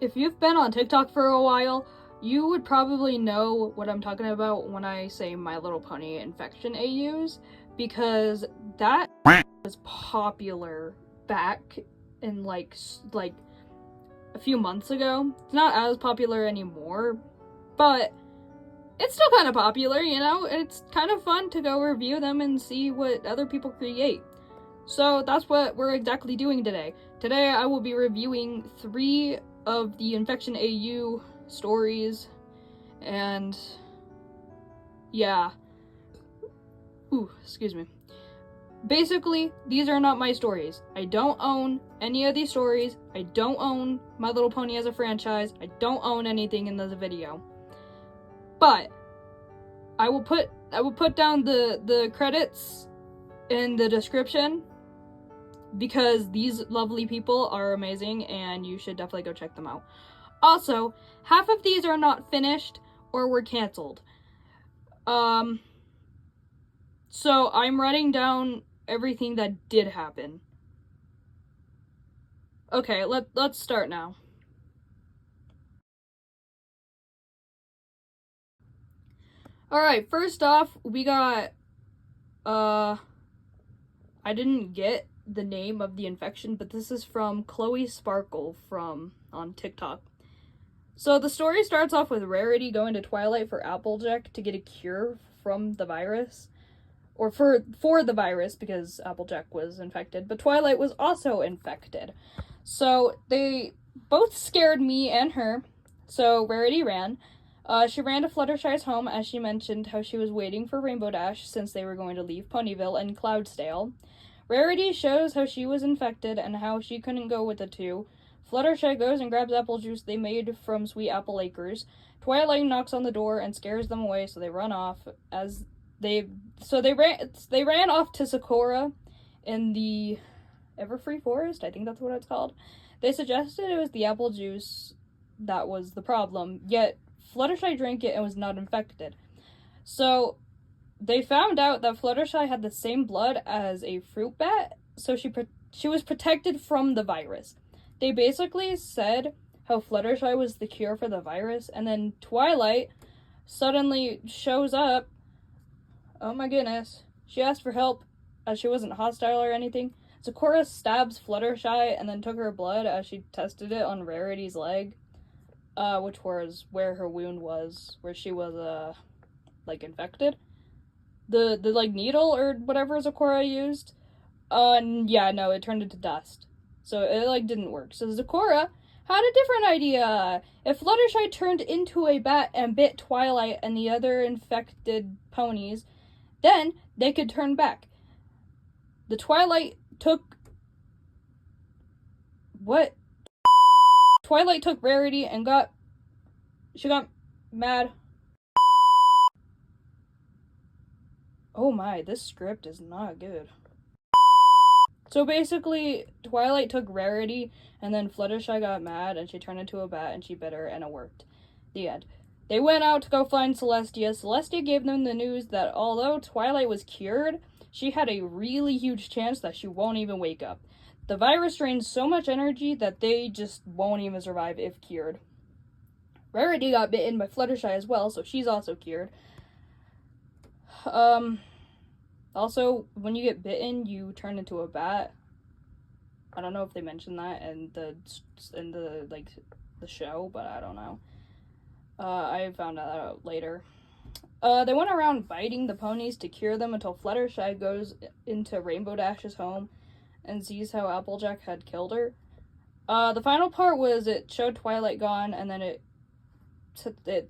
If you've been on TikTok for a while, you would probably know what I'm talking about when I say My Little Pony infection AUs, because that was popular back in like a few months ago. It's not as popular anymore, but it's still kind of popular, you know? It's kind of fun to go review them and see what other people create. So that's what we're exactly doing today. Today I will be reviewing 3 of the infection AU stories, and yeah. Ooh, excuse me. Basically, these are not my stories. I don't own any of these stories. I don't own My Little Pony as a franchise. I don't own anything in this video. But I will put down the credits in the description, because these lovely people are amazing and you should definitely go check them out. Also, half of these are not finished or were canceled. So I'm writing down everything that did happen. Okay, let's start now. Alright, first off, we got, I didn't get the name of the infection, but this is from Chloe Sparkle on TikTok. So the story starts off with Rarity going to Twilight for Applejack to get a cure from the virus, or for the virus, because Applejack was infected, but Twilight was also infected. So they both scared me and her, so Rarity ran. She ran to Fluttershy's home, as she mentioned how she was waiting for Rainbow Dash since they were going to leave Ponyville and Cloudsdale. Rarity shows how she was infected and how she couldn't go with the two. Fluttershy goes and grabs apple juice they made from Sweet Apple Acres. Twilight knocks on the door and scares them away, so they run off. They ran off to Sakura in the Everfree Forest, I think that's what it's called. They suggested it was the apple juice that was the problem, yet Fluttershy drank it and was not infected. So they found out that Fluttershy had the same blood as a fruit bat, so she was protected from the virus. They basically said how Fluttershy was the cure for the virus, and then Twilight suddenly shows up. Oh my goodness. She asked for help, as she wasn't hostile or anything. Sakura stabs Fluttershy and then took her blood as she tested it on Rarity's leg, which was where her wound was, where she was, infected. The needle or whatever Sakura used, it turned into dust. So it, didn't work. So Sakura had a different idea. If Fluttershy turned into a bat and bit Twilight and the other infected ponies, then they could turn back. The Twilight took Rarity and got mad. Oh my, this script is not good. So basically, Twilight took Rarity, and then Fluttershy got mad, and she turned into a bat, and she bit her, and it worked. The end. They went out to go find Celestia. Celestia gave them the news that although Twilight was cured, she had a really huge chance that she won't even wake up. The virus drains so much energy that they just won't even survive if cured. Rarity got bitten by Fluttershy as well, so she's also cured. Also, when you get bitten, you turn into a bat. I don't know if they mentioned that in the show, but I don't know. I found that out later. They went around biting the ponies to cure them until Fluttershy goes into Rainbow Dash's home and sees how Applejack had killed her. The final part was it showed Twilight gone, and then it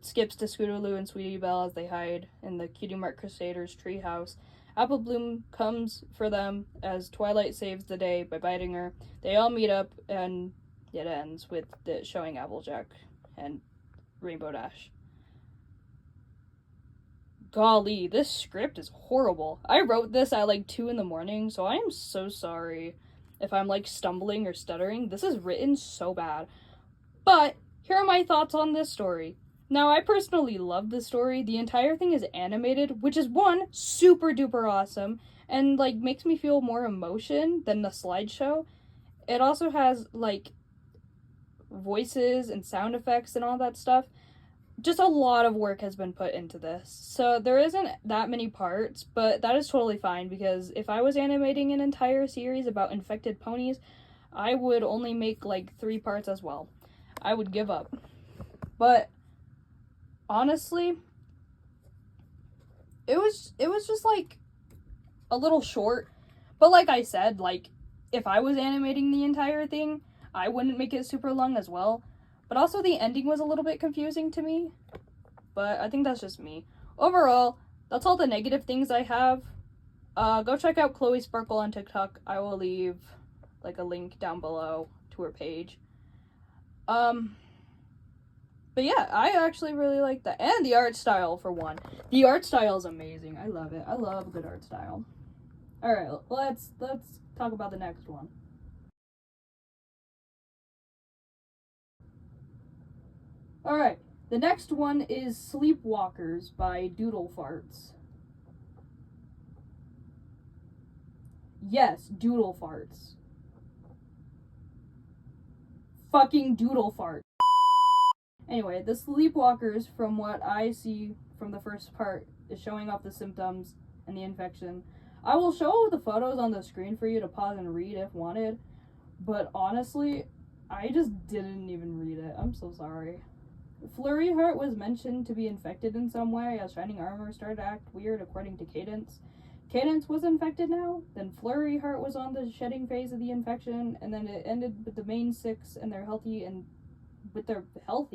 skips to Scootaloo and Sweetie Belle as they hide in the Cutie Mark Crusaders treehouse. Apple Bloom comes for them as Twilight saves the day by biting her. They all meet up, and it ends with it showing Applejack and Rainbow Dash. Golly, this script is horrible. I wrote this at 2 in the morning, so I am so sorry if I'm stumbling or stuttering. This is written so bad. But here are my thoughts on this story. Now, I personally love this story. The entire thing is animated, which is, one, super duper awesome, and, makes me feel more emotion than the slideshow. It also has, voices and sound effects and all that stuff. Just a lot of work has been put into this. So there isn't that many parts, but that is totally fine because if I was animating an entire series about infected ponies, I would only make like 3 parts as well. I would give up. But honestly, it was just like a little short. But like I said, like if I was animating the entire thing, I wouldn't make it super long as well. But also the ending was a little bit confusing to me. But I think that's just me. Overall, that's all the negative things I have. Go check out Chloe Sparkle on TikTok. I will leave like a link down below to her page. But yeah, I actually really like that. And the art style, for one. The art style is amazing. I love it. I love a good art style. Alright, let's talk about the next one. Alright, the next one is Sleepwalkers by Doodle Farts. Yes, Doodle Farts. Fucking Doodle Farts. Anyway, the Sleepwalkers, from what I see from the first part, is showing off the symptoms and the infection. I will show the photos on the screen for you to pause and read if wanted, but honestly, I just didn't even read it. I'm so sorry. Flurry Heart was mentioned to be infected in some way as Shining Armor started to act weird according to Cadence. Cadence was infected now, then Flurry Heart was on the shedding phase of the infection, and then it ended with the main 6 and their healthy and with their health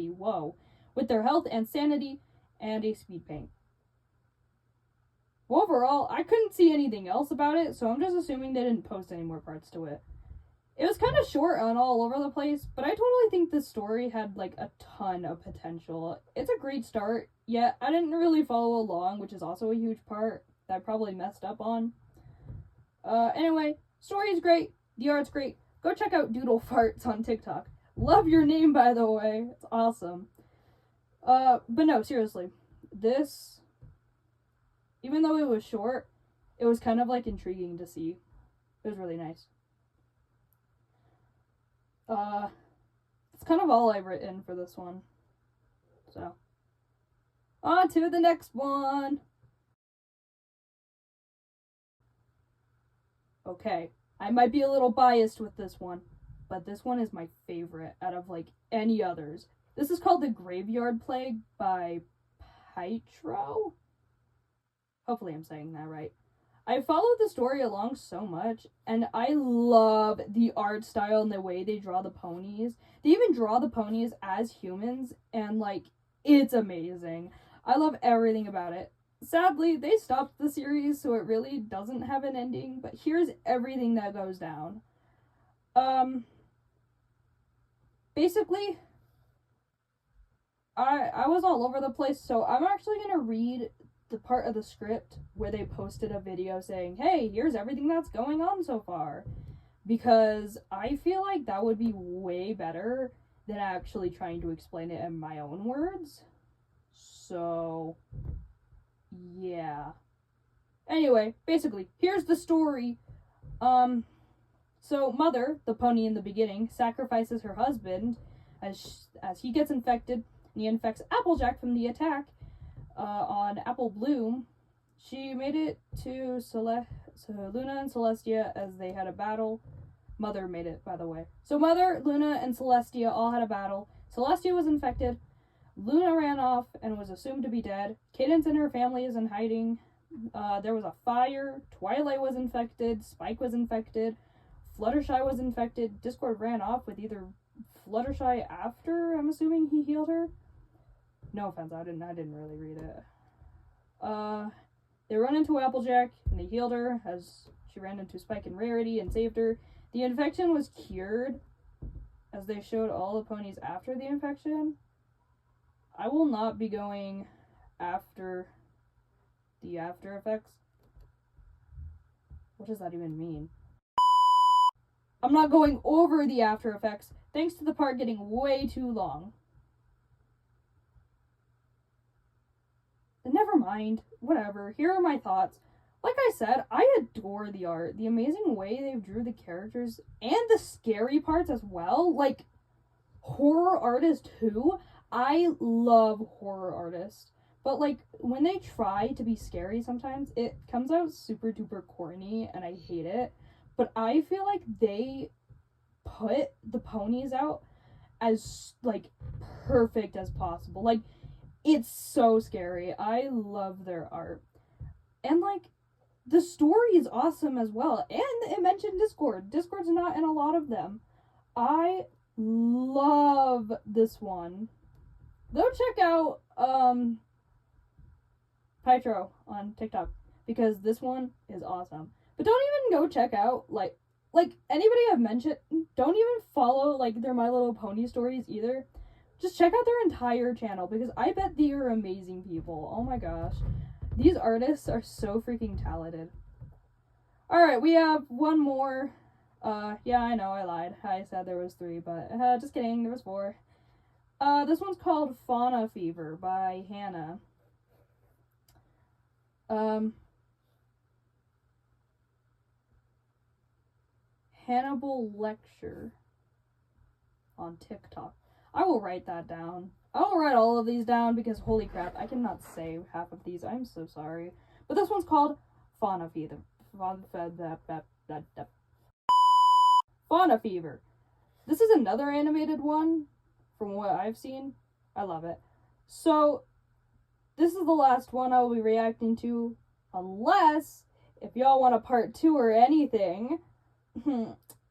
and sanity and a speed paint. Overall, I couldn't see anything else about it, so I'm just assuming they didn't post any more parts to it. It was kind of short and all over the place, but I totally think this story had like a ton of potential. It's a great start, yet I didn't really follow along, which is also a huge part that I probably messed up on. Anyway, story is great, the art's great. Go check out Doodle Farts on TikTok. Love your name, by the way. It's awesome. But no, seriously. This, even though it was short, it was kind of like intriguing to see. It was really nice. It's kind of all I've written for this one. So, on to the next one. Okay, I might be a little biased with this one, but this one is my favorite out of like any others. This is called The Graveyard Plague by Pietro. Hopefully I'm saying that right. I followed the story along so much, and I love the art style and the way they draw the ponies. They even draw the ponies as humans, and like, it's amazing. I love everything about it. Sadly, they stopped the series, so it really doesn't have an ending, but here's everything that goes down. Basically, I was all over the place, so I'm actually gonna read the part of the script where they posted a video saying, hey, here's everything that's going on so far. Because I feel like that would be way better than actually trying to explain it in my own words. So, yeah. Anyway, basically, here's the story. So Mother, the pony in the beginning, sacrifices her husband as he gets infected, and he infects Applejack from the attack on Apple Bloom. She made it to Luna and Celestia as they had a battle. Mother made it, by the way. So Mother, Luna, and Celestia all had a battle. Celestia was infected. Luna ran off and was assumed to be dead. Cadence and her family is in hiding. There was a fire. Twilight was infected. Spike was infected. Fluttershy was infected. Discord ran off with either Fluttershy after, I'm assuming he healed her. No offense, I didn't really read it. They run into Applejack, and they healed her, as she ran into Spike and Rarity and saved her. The infection was cured, as they showed all the ponies after the infection. I will not be going after the after effects. What does that even mean? I'm not going over the after effects, thanks to the part getting way too long. Never mind. Whatever. Here are my thoughts. Like I said, I adore the art. The amazing way they drew the characters and the scary parts as well. Like, horror artist who? I love horror artists. But, like, when they try to be scary sometimes, it comes out super duper corny, and I hate it. But I feel like they put the ponies out as, like, perfect as possible. Like, it's so scary. I love their art. And, like, the story is awesome as well. And it mentioned Discord. Discord's not in a lot of them. I love this one. Go check out, Pytro on TikTok, because this one is awesome. But don't even go check out, like anybody I've mentioned, don't even follow, like, their My Little Pony stories either. Just check out their entire channel, because I bet they are amazing people. Oh my gosh. These artists are so freaking talented. Alright, we have one more. Yeah, I know, I lied. I said there was 3, but, just kidding, there was 4. This one's called Fauna Fever by Hannah. Hannibal Lecture on TikTok. I will write that down. I will write all of these down because holy crap, I cannot say half of these. I'm so sorry. But this one's called Fauna Fever. Fauna Fever. This is another animated one from what I've seen. I love it. So, this is the last one I will be reacting to, unless if y'all want a part 2 or anything,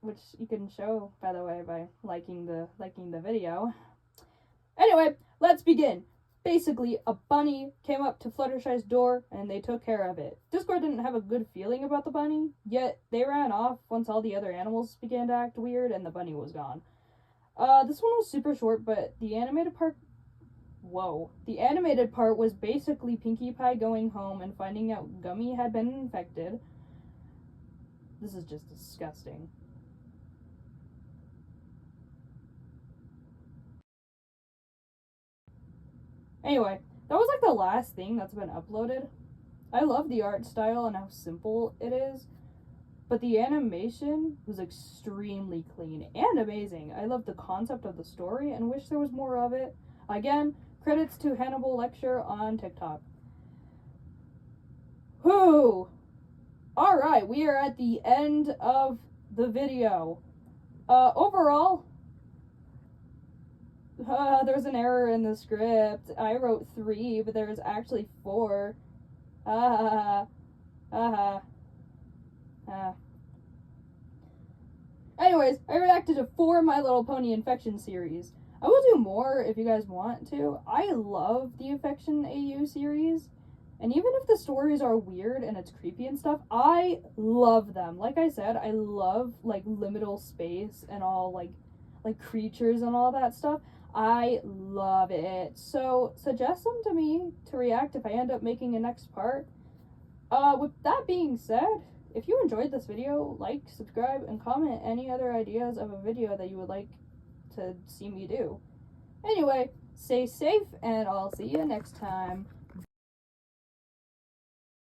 which you can show, by the way, by liking the video. Anyway, let's begin. Basically, a bunny came up to Fluttershy's door, and they took care of it. Discord didn't have a good feeling about the bunny, yet they ran off once all the other animals began to act weird, and the bunny was gone. This one was super short, but the animated part... Whoa. The animated part was basically Pinkie Pie going home and finding out Gummy had been infected. This is just disgusting. Anyway, that was like the last thing that's been uploaded. I love the art style and how simple it is, but the animation was extremely clean and amazing. I love the concept of the story and wish there was more of it. Again, credits to Hannibal Lecture on TikTok. Whew! Alright, we are at the end of the video. Overall, there's an error in the script. I wrote 3, but there was actually 4. Anyways, I reacted to 4 My Little Pony infection series. I will do more if you guys want to. I love the Infection AU series. And even if the stories are weird and it's creepy and stuff, I love them. Like I said, I love, like, liminal space and all, like creatures and all that stuff. I love it. So, suggest them to me to react if I end up making a next part. With that being said, if you enjoyed this video, like, subscribe, and comment any other ideas of a video that you would like to see me do. Anyway, stay safe, and I'll see you next time.